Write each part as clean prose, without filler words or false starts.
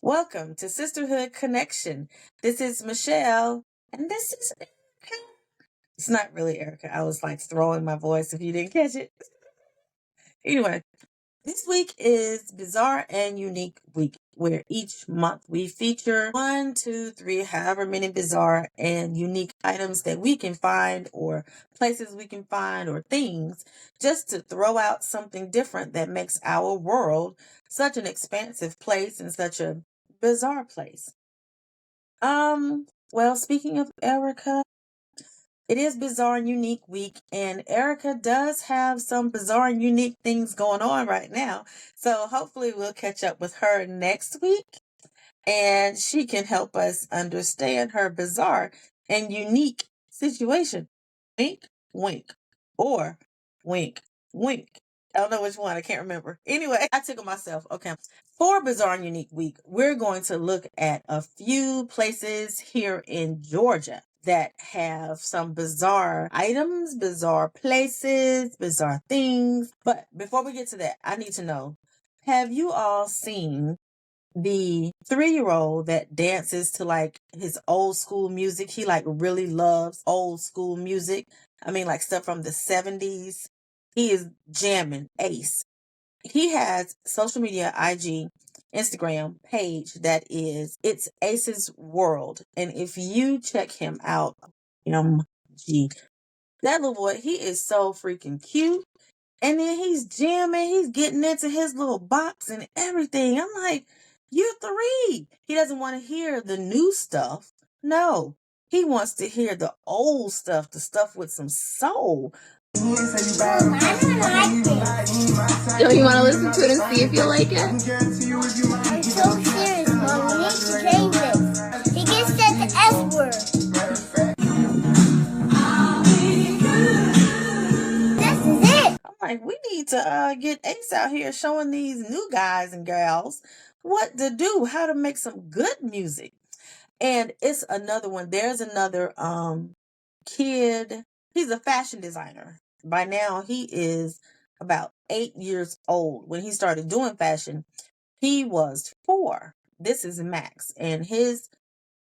Welcome to Sisterhood Connection. This is Michelle, and this is Erica. It's not really Erica. I was like throwing my voice if you didn't catch it. Anyway, this week is Bizarre and Unique Week, where each month we feature 1, 2, 3, however many bizarre and unique items that we can find, or places we can find, or things, just to throw out something different that makes our world such an expansive place and such a bizarre place. Well, speaking of Erica, it is Bizarre and Unique Week, and Erica does have some bizarre and unique things going on right now. So hopefully we'll catch up with her next week, and she can help us understand her bizarre and unique situation. Wink, wink, or wink, wink. I don't know which one. I can't remember. Anyway, I tickled myself. Okay. For Bizarre and Unique Week, we're going to look at a few places here in Georgia that have some bizarre items, bizarre places, bizarre things. But before we get to that, I need to know, have you all seen the 3-year-old that dances to like his old school music? He like really loves old school music. I mean, like stuff from the 70s. He is jamming Ace. He has social media, IG, Instagram page that is It's Ace's World. And if you check him out, MG, that little boy, he is so freaking cute. And then he's jamming, he's getting into his little box and everything. I'm like, you're 3. He doesn't want to hear the new stuff. No, he wants to hear the old stuff, the stuff with some soul. Don't you want to listen to it and see if you like it? I'm so serious, Mom. We need to change this. He gets said the S word. This is it. I'm like, we need to get Ace out here showing these new guys and gals what to do, how to make some good music. And it's another one. There's another kid. He's a fashion designer. By now, he is about 8 years old. When he started doing fashion, he was 4. This is Max, and his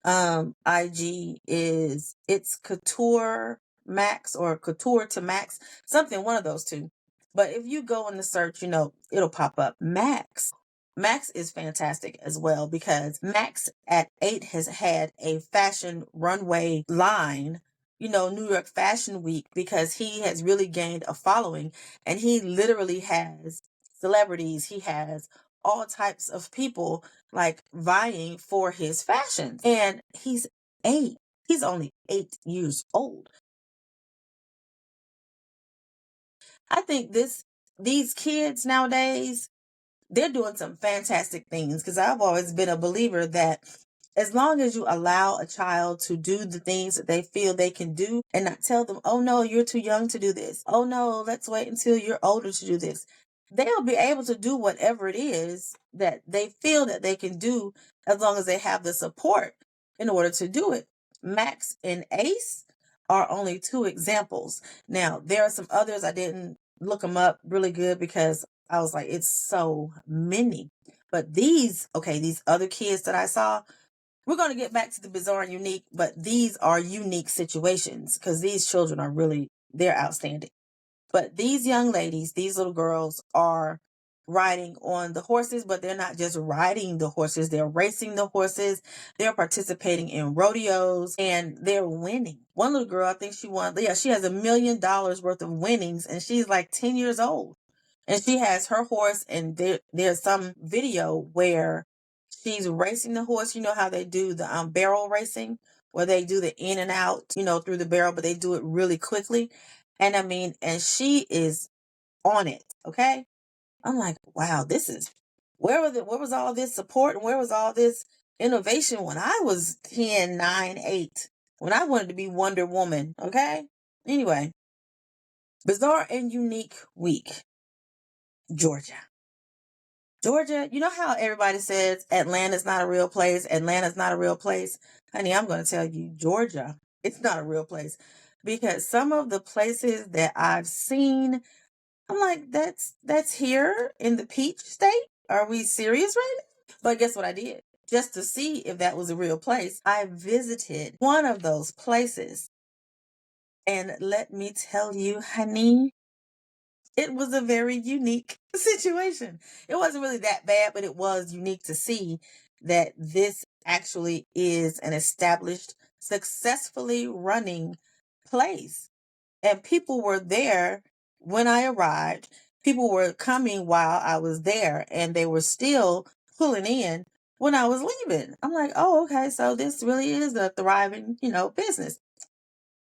IG is It's Couture Max or Couture to Max, something, one of those two. But if you go in the search, it'll pop up Max. Max is fantastic as well, because Max at 8 has had a fashion runway line, New York Fashion Week, because he has really gained a following, and he literally has celebrities. He has all types of people like vying for his fashions, and he's 8. He's only 8 years old. I think these kids nowadays, they're doing some fantastic things, because I've always been a believer that as long as you allow a child to do the things that they feel they can do, and not tell them, oh no, you're too young to do this. Oh no, let's wait until you're older to do this. They'll be able to do whatever it is that they feel that they can do, as long as they have the support in order to do it. Max and Ace are only 2 examples. Now, there are some others. I didn't look them up really good because I was like, it's so many. But these other kids that I saw, we're going to get back to the bizarre and unique, but these are unique situations, because these children are they're outstanding. But these young ladies, these little girls, are riding on the horses, but they're not just riding the horses. They're racing the horses. They're participating in rodeos, and they're winning. One little girl, I think she won. Yeah, she has $1 million worth of winnings, and she's like 10 years old. And she has her horse, and there's some video where she's racing the horse. You know how they do the barrel racing, where they do the in and out, through the barrel, but they do it really quickly. And and she is on it. Okay. I'm like, wow, where was all this support, and where was all this innovation when I was 10, 9, 8, when I wanted to be Wonder Woman? Okay. Anyway, bizarre and unique week, Georgia. Georgia, you know how everybody says Atlanta's not a real place? Atlanta's not a real place. Honey, I'm going to tell you, Georgia, it's not a real place. Because some of the places that I've seen, I'm like, that's here in the Peach State? Are we serious right now? But guess what I did? Just to see if that was a real place, I visited one of those places. And let me tell you, honey, it was a very unique situation. It wasn't really that bad, but it was unique to see that this actually is an established, successfully running place. And people were there when I arrived. People were coming while I was there, and they were still pulling in when I was leaving. I'm like, oh, okay, so this really is a thriving, business.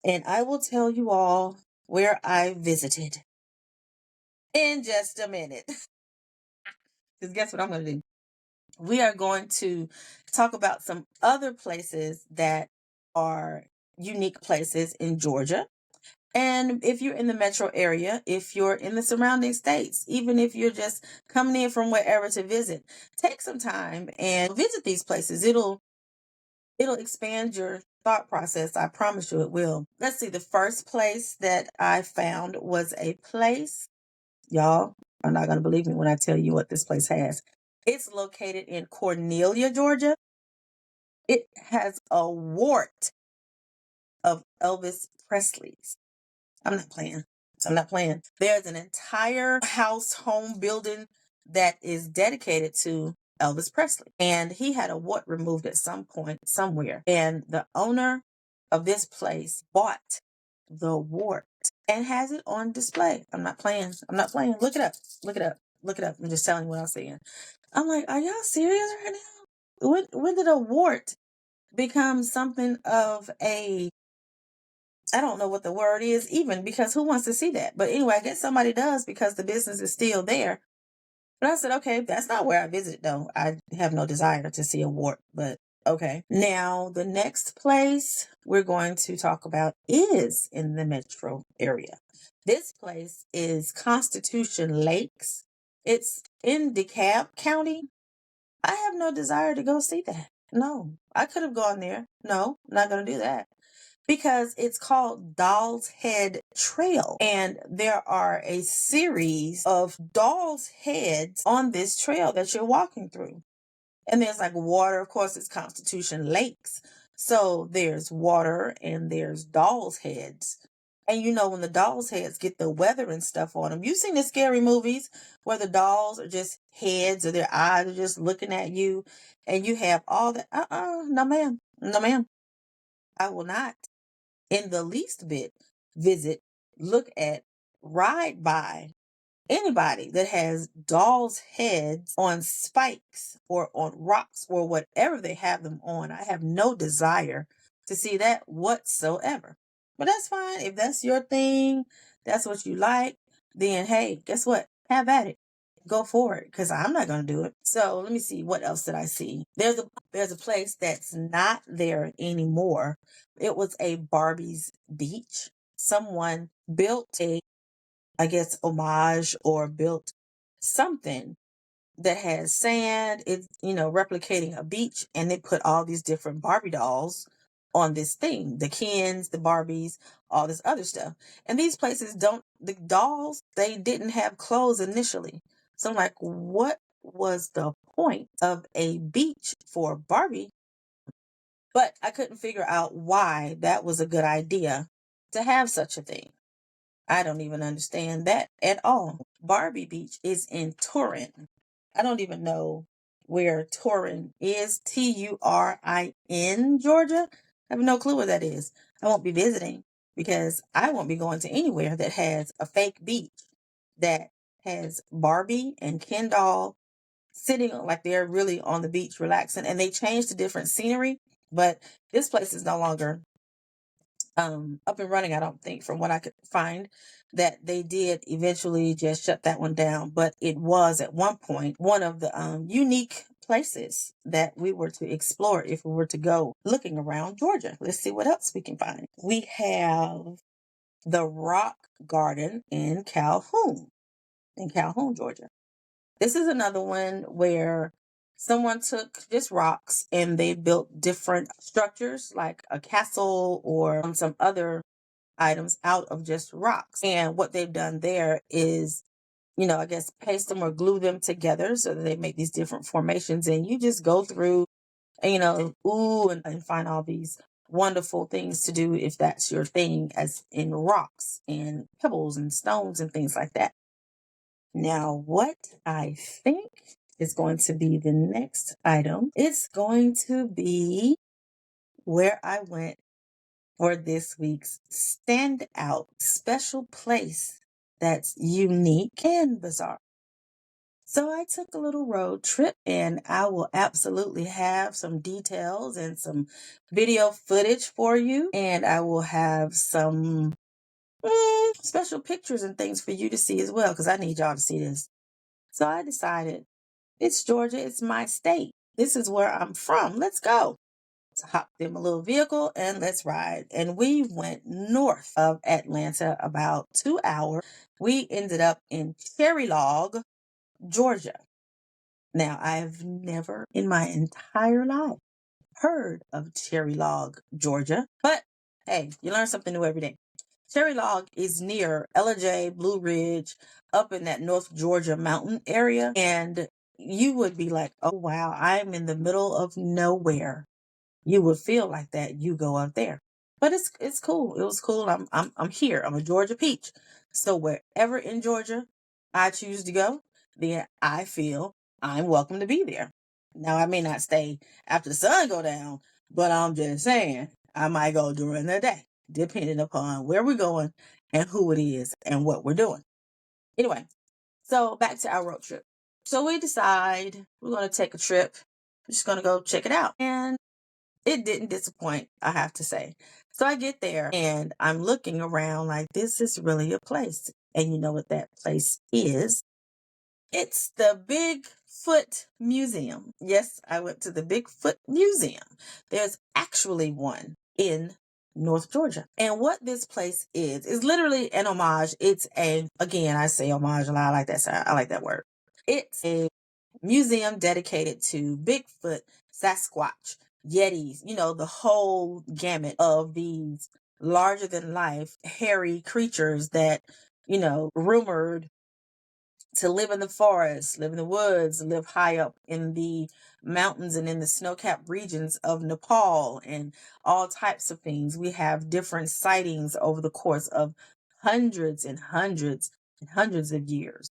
And I will tell you all where I visited in just a minute. Because guess what I'm going to do? We are going to talk about some other places that are unique places in Georgia. And if you're in the metro area, if you're in the surrounding states, even if you're just coming in from wherever to visit, take some time and visit these places. It'll expand your thought process. I promise you it will. Let's see. The first place that I found was a place, y'all are not going to believe me when I tell you what this place has. It's located in Cornelia, Georgia. It has a wart of Elvis Presley's. I'm not playing. There's an entire home building that is dedicated to Elvis Presley. And he had a wart removed at some point somewhere. And the owner of this place bought the wart and has it on display. I'm not playing. Look it up. I'm just telling you what I'm saying. I'm like, are y'all serious right now? When did a wart become something of a, I don't know what the word is even, because who wants to see that? But anyway, I guess somebody does because the business is still there. But I said, okay, that's not where I visit though. I have no desire to see a wart, but okay. Now, the next place we're going to talk about is in the metro area. This place is Constitution Lakes. It's in DeKalb County. I have no desire to go see that. No, I could have gone there. No, I'm not going to do that. Because it's called Doll's Head Trail. And there are a series of doll's heads on this trail that you're walking through. And there's like water. Of course, it's Constitution Lakes. So there's water and there's doll's heads. And when the doll's heads get the weather and stuff on them, you've seen the scary movies where the dolls are just heads or their eyes are just looking at you and you have all that. No ma'am. No ma'am. I will not in the least bit visit, look at, ride by anybody that has dolls' heads on spikes or on rocks or whatever they have them on. I have no desire to see that whatsoever. But that's fine. If that's your thing, that's what you like, then hey, guess what? Have at it. Go for it, because I'm not going to do it. So let me see. What else did I see? There's a place that's not there anymore. It was a Barbie's beach. Someone built I guess, homage or built something that has sand. It's, replicating a beach, and they put all these different Barbie dolls on this thing, the Kens, the Barbies, all this other stuff. And these places the dolls, they didn't have clothes initially. So I'm like, what was the point of a beach for Barbie? But I couldn't figure out why that was a good idea to have such a thing. I don't even understand that at all. Barbie Beach is in Turin. I don't even know where Turin is. Turin, Georgia. I have no clue where that is. I won't be visiting because I won't be going to anywhere that has a fake beach that has Barbie and Ken doll sitting like they're really on the beach relaxing, and they changed to different scenery, but this place is no longer up and running. I don't think, from what I could find, that they did eventually just shut that one down, but it was at one point one of the unique places that we were to explore if we were to go looking around Georgia. Let's see what else we can find. We have the Rock Garden in Calhoun, Georgia. This is another one where someone took just rocks and they built different structures like a castle or some other items out of just rocks. And what they've done there is, I guess paste them or glue them together so that they make these different formations. And you just go through and, and find all these wonderful things to do if that's your thing, as in rocks and pebbles and stones and things like that. Now, what I think is going to be the next item, it's going to be where I went for this week's standout special place that's unique and bizarre. So I took a little road trip, and I will absolutely have some details and some video footage for you. And I will have some special pictures and things for you to see as well, because I need y'all to see this. So I decided it's Georgia. It's my state. This is where I'm from. Let's go. So hopped in my little vehicle and let's ride. And we went north of Atlanta about 2 hours. We ended up in Cherry Log, Georgia. Now, I've never in my entire life heard of Cherry Log, Georgia, but hey, you learn something new every day. Cherry Log is near LJ, Blue Ridge, up in that North Georgia mountain area. And you would be like, oh, wow, I'm in the middle of nowhere. You would feel like that. You go up there, but it's cool. It was cool. I'm here. I'm a Georgia peach. So wherever in Georgia I choose to go, then I feel I'm welcome to be there. Now I may not stay after the sun go down, but I'm just saying I might go during the day, depending upon where we're going and who it is and what we're doing. Anyway, so back to our road trip. So we decide we're going to take a trip. We're just going to go check it out. And it didn't disappoint, I have to say. So I get there and I'm looking around like, this is really a place. And you know what that place is? It's the Bigfoot Museum. Yes, I went to the Bigfoot Museum. There's actually one in North Georgia. And what this place is literally an homage. Again, I say homage a lot. I like that sound. I like that word. It's a museum dedicated to Bigfoot, Sasquatch, Yetis, the whole gamut of these larger than life, hairy creatures that, rumored to live in the forest, live in the woods, live high up in the mountains and in the snow-capped regions of Nepal and all types of things. We have different sightings over the course of hundreds and hundreds and hundreds of years.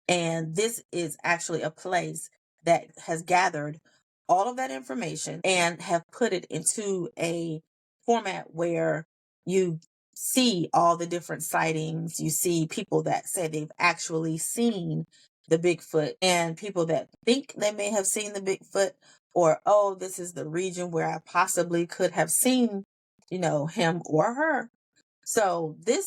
And this is actually a place that has gathered all of that information and have put it into a format where you see all the different sightings. You see people that say they've actually seen the Bigfoot and people that think they may have seen the Bigfoot, or, oh, this is the region where I possibly could have seen, him or her. So it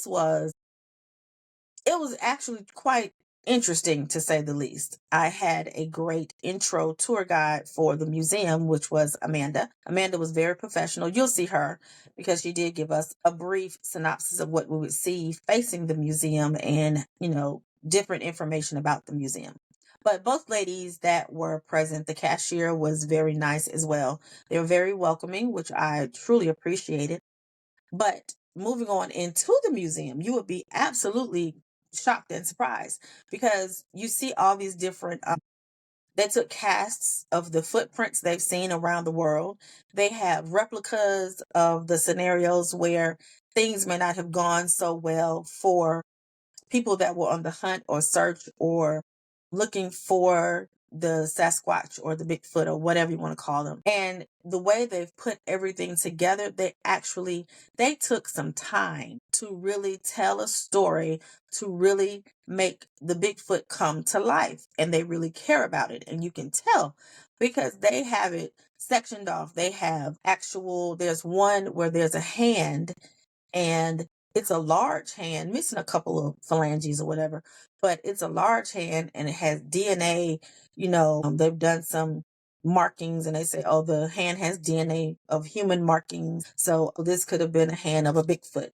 was actually quite interesting, to say the least. I had a great intro tour guide for the museum, which was Amanda. Amanda was very professional. You'll see her because she did give us a brief synopsis of what we would see facing the museum and, different information about the museum. But both ladies that were present, the cashier was very nice as well. They were very welcoming, which I truly appreciated. But moving on into the museum, you would be absolutely shocked and surprised because you see all these different they took casts of the footprints they've seen around the world. They have replicas of the scenarios where things may not have gone so well for people that were on the hunt or search or looking for the Sasquatch or the Bigfoot or whatever you want to call them. And the way they've put everything together, they took some time to really tell a story, to really make the Bigfoot come to life. And they really care about it. And you can tell because they have it sectioned off. There's one where there's a hand, and it's a large hand, missing a couple of phalanges or whatever, but it's a large hand and it has DNA. They've done some markings and they say, oh, the hand has DNA of human markings. So this could have been a hand of a Bigfoot.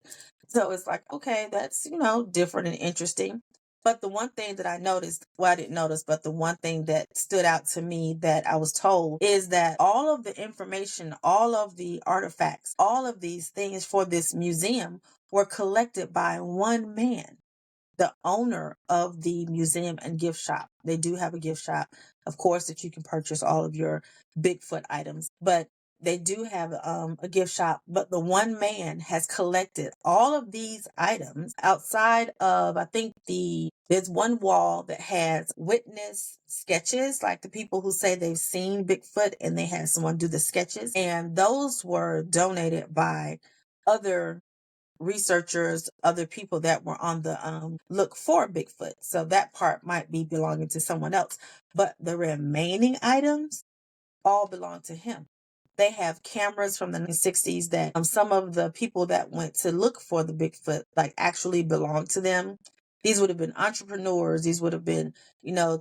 So it's like, okay, that's, different and interesting. But the one thing that I noticed, well, I didn't notice, but the one thing that stood out to me that I was told is that all of the information, all of the artifacts, all of these things for this museum were collected by one man, the owner of the museum and gift shop. They do have a gift shop, of course, that you can purchase all of your Bigfoot items, but they do have a gift shop. But the one man has collected all of these items outside of, I think there's one wall that has witness sketches, like the people who say they've seen Bigfoot and they had someone do the sketches. And those were donated by other researchers, other people that were on the look for Bigfoot. So that part might be belonging to someone else. But the remaining items all belong to him. They have cameras from the 1960s that some of the people that went to look for the Bigfoot like actually belong to them. These would have been entrepreneurs. These would have been,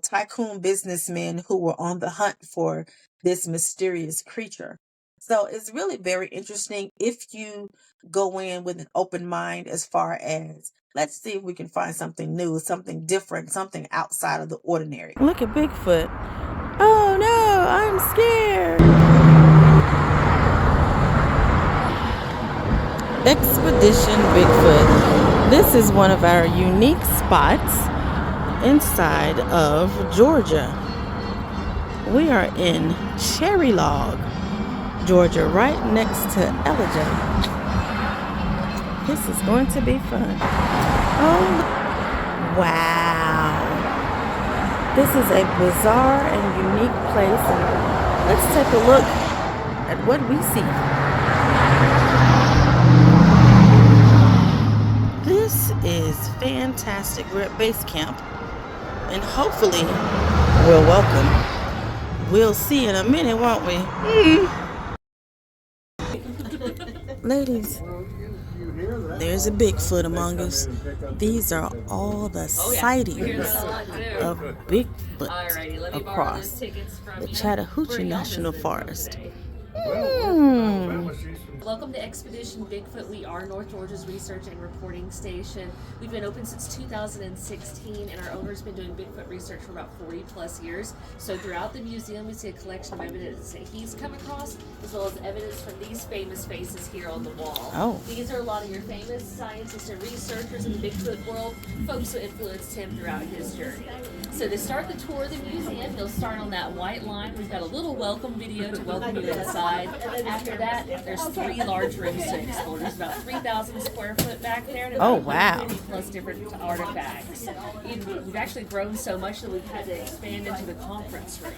tycoon businessmen who were on the hunt for this mysterious creature. So it's really very interesting if you go in with an open mind as far as let's see if we can find something new, something different, something outside of the ordinary. Look at Bigfoot. Oh no, I'm scared. Expedition Bigfoot. This is one of our unique spots inside of Georgia. We are in Cherry Log, Georgia, right next to Ellijay. This is going to be fun. Oh, wow. This is a bizarre and unique place. And let's take a look at what we see. This is fantastic. We're at base camp. And hopefully we're welcome. We'll see in a minute, won't we? Ladies, there's a Bigfoot among us. These are all the sightings of Bigfoot across the Chattahoochee National Forest. Welcome to Expedition Bigfoot. We are North Georgia's research and reporting station. We've been open since 2016, and our owner's been doing Bigfoot research for about 40 plus years. So throughout the museum, we see a collection of evidence that he's come across, as well as evidence from these famous faces here on the wall. Oh. These are a lot of your famous scientists and researchers in the Bigfoot world, folks who influenced him throughout his journey. So to start the tour of the museum, you'll start on that white line. We've got a little welcome video to welcome you inside. After that, there's 3 large rooms to explore. There's about 3,000 square foot back there. And oh, wow. 50 plus different artifacts. We've actually grown so much that we've had to expand into the conference room.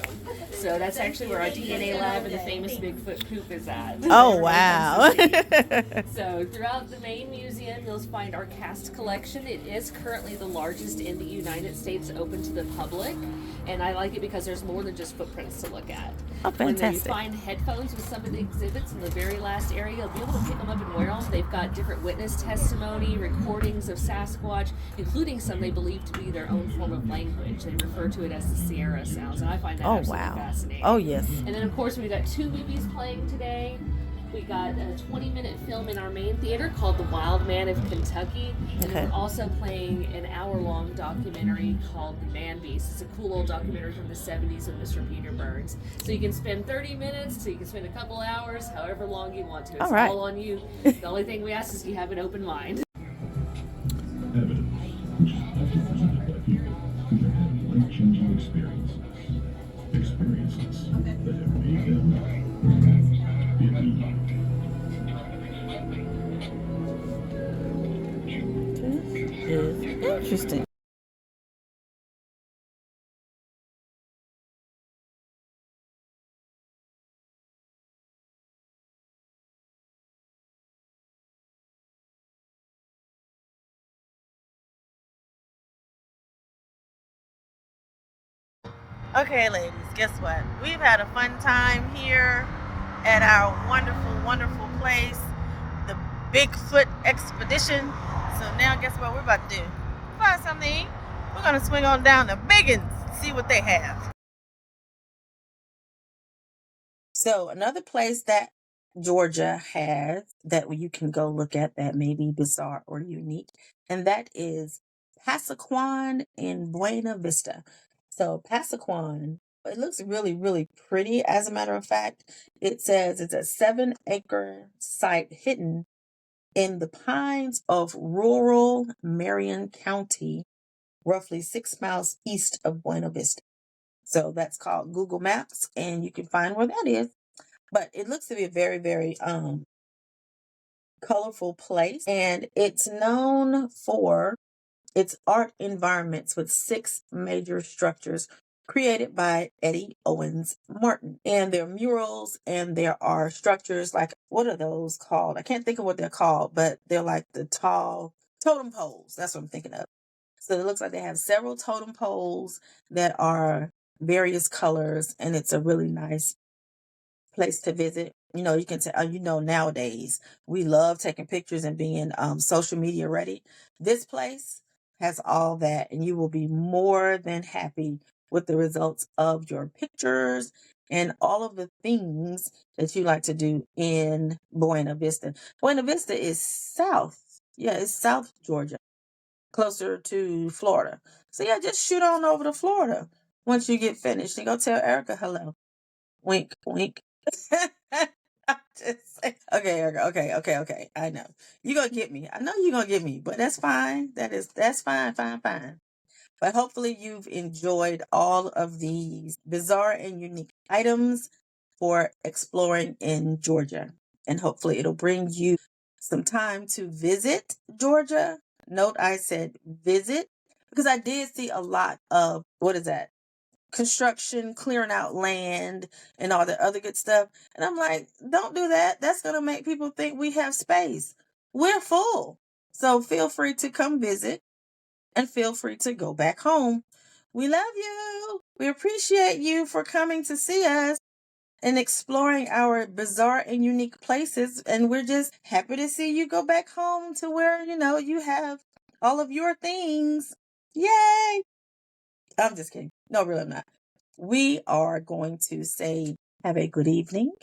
So that's actually where our DNA lab and the famous Bigfoot coop is at. Oh, wow. So throughout the main museum, you'll find our cast collection. It is currently the largest in the United States open to the public. And I like it because there's more than just footprints to look at. Oh, fantastic. When you find headphones with some of the exhibits in the very last area, you'll be able to pick them up and wear them. They've got different witness testimony, recordings of Sasquatch, including some they believe to be their own form of language. They refer to it as the Sierra sounds, and I find that absolutely fascinating. Oh, yes. And then, of course, we've got 2 movies playing today. We got a 20-minute film in our main theater called The Wild Man of Kentucky. And we're also playing an hour-long documentary called The Man Beast. It's a cool old documentary from the 70s with Mr. Peter Burns. So you can spend 30 minutes, so you can spend a couple hours, however long you want to. It's all on you. The only thing we ask is you have an open mind. Life-changing experiences that have made them unique. This is interesting. Okay, ladies, guess what? We've had a fun time here at our wonderful, wonderful place, the Bigfoot Expedition. So now guess what we're about to do? Find something to eat. We're going to swing on down to Biggins and see what they have. So another place that Georgia has that you can go look at that may be bizarre or unique, and that is Pasaquan in Buena Vista. So Pasaquan, it looks really, really pretty. As a matter of fact, it says it's a 7-acre site hidden in the pines of rural Marion County, roughly 6 miles east of Buena Vista. So that's called Google Maps, and you can find where that is. But it looks to be a very, very colorful place, and it's known for its art environments with 6 major structures created by Eddie Owens Martin. And there are murals, and there are structures like, what are those called? I can't think of what they're called, but they're like the tall totem poles. That's what I'm thinking of. So it looks like they have several totem poles that are various colors, and it's a really nice place to visit. You know, you can tell, nowadays we love taking pictures and being social media ready. This place has all that, and you will be more than happy with the results of your pictures and all of the things that you like to do in Buena Vista. Buena Vista is south. Yeah, it's South Georgia, closer to Florida. So yeah, just shoot on over to Florida once you get finished and go tell Erica hello. Wink, wink. I'm just saying. Okay. I know. You're gonna get me. I know you're gonna get me, but that's fine. That's fine. But hopefully you've enjoyed all of these bizarre and unique items for exploring in Georgia. And hopefully it'll bring you some time to visit Georgia. Note I said visit, because I did see a lot of, what is that? Construction, clearing out land, and all the other good stuff. And I'm like, don't do that. That's going to make people think we have space. We're full. So feel free to come visit, and feel free to go back home. We love you. We appreciate you for coming to see us and exploring our bizarre and unique places. And we're just happy to see you go back home to where, you have all of your things. Yay! I'm just kidding. No, really, I'm not. We are going to say, have a good evening.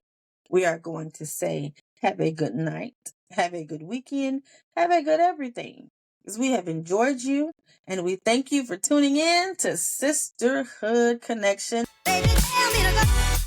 We are going to say, have a good night. Have a good weekend. Have a good everything. Because we have enjoyed you, and we thank you for tuning in to Sisterhood Connection. Baby, tell me to go.